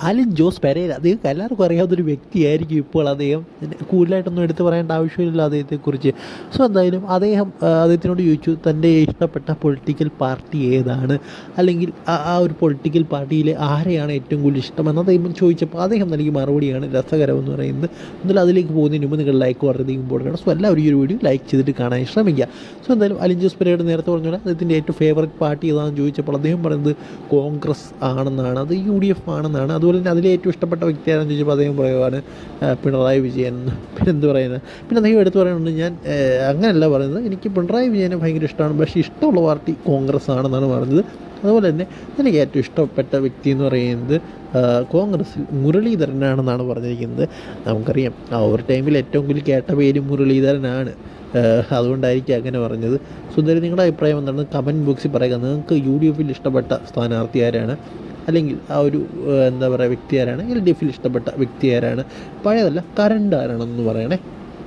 Alin Jose Pereira അദ്ദേഹം എല്ലാവർക്കും അറിയാവുന്നൊരു വ്യക്തിയായിരിക്കും. ഇപ്പോൾ അദ്ദേഹം കൂടുതലായിട്ടൊന്നും എടുത്തു പറയേണ്ട ആവശ്യമില്ല അദ്ദേഹത്തെക്കുറിച്ച്. സോ എന്തായാലും അദ്ദേഹത്തിനോട് ചോദിച്ചു തൻ്റെ ഇഷ്ടപ്പെട്ട പൊളിറ്റിക്കൽ പാർട്ടി ഏതാണ്, അല്ലെങ്കിൽ ആ ഒരു പൊളിറ്റിക്കൽ പാർട്ടിയിലെ ആരെയാണ് ഏറ്റവും കൂടുതൽ ഇഷ്ടമെന്ന് അദ്ദേഹം ചോദിച്ചപ്പോൾ അദ്ദേഹം നൽകിയ മറുപടിയാണ് രസകരമെന്ന് പറയുന്നത്. എന്നാലും അതിലേക്ക് പോകുന്നതിന് മുമ്പ് നിങ്ങൾ ലൈക്ക് വളരെയധികം ഇമ്പോർട്ടൻ്റ്. സോ എല്ലാവരും ഈ ഒരു വീഡിയോ ലൈക്ക് ചെയ്തിട്ട് കാണാൻ ശ്രമിക്കുക. സോ എന്തായാലും അലിൻ ജോസ് പെരേര നേരത്തെ പറഞ്ഞാൽ അദ്ദേഹത്തിൻ്റെ ഏറ്റവും ഫേവറേറ്റ് പാർട്ടി ഏതാണെന്ന് ചോദിച്ചപ്പോൾ അദ്ദേഹം പറയുന്നത് കോൺഗ്രസ് ആണെന്നാണ്, അത് UDF ആണെന്നാണ്. അതുപോലെ തന്നെ അതിലെ ഏറ്റവും ഇഷ്ടപ്പെട്ട വ്യക്തിയാണെന്ന് ചോദിച്ചപ്പോൾ അദ്ദേഹം പറയുവാണ് പിണറായി വിജയൻ. പിന്നെ എന്ത് പറയുന്നത്, പിന്നെ അദ്ദേഹം എടുത്ത് പറയുന്നുണ്ട് ഞാൻ അങ്ങനെയല്ല പറയുന്നത്, എനിക്ക് പിണറായി വിജയനെ ഭയങ്കര ഇഷ്ടമാണ്, പക്ഷേ ഇഷ്ടമുള്ള പാർട്ടി കോൺഗ്രസ് ആണെന്നാണ് പറഞ്ഞത്. അതുപോലെ തന്നെ എനിക്ക് ഏറ്റവും ഇഷ്ടപ്പെട്ട വ്യക്തി എന്ന് പറയുന്നത് കോൺഗ്രസിൽ മുരളീധരനാണെന്നാണ് പറഞ്ഞിരിക്കുന്നത്. നമുക്കറിയാം ആ ഒരു ടൈമിൽ ഏറ്റവും കൂടുതൽ കേട്ട പേര് മുരളീധരനാണ്, അതുകൊണ്ടായിരിക്കും അങ്ങനെ പറഞ്ഞത്. സുന്ദരി, നിങ്ങളുടെ അഭിപ്രായം എന്താണ് കമൻറ്റ് ബോക്സിൽ പറയുക. നിങ്ങൾക്ക് UDFിൽ ഇഷ്ടപ്പെട്ട സ്ഥാനാർത്ഥി ആരാണ്, അല്ലെങ്കിൽ ആ ഒരു എന്താ പറയുക വ്യക്തി ആരാണ്, LDFിൽ ഇഷ്ടപ്പെട്ട വ്യക്തി ആരാണ്, പഴയതല്ല കറണ്ട് ആരാണെന്ന് പറയണേ.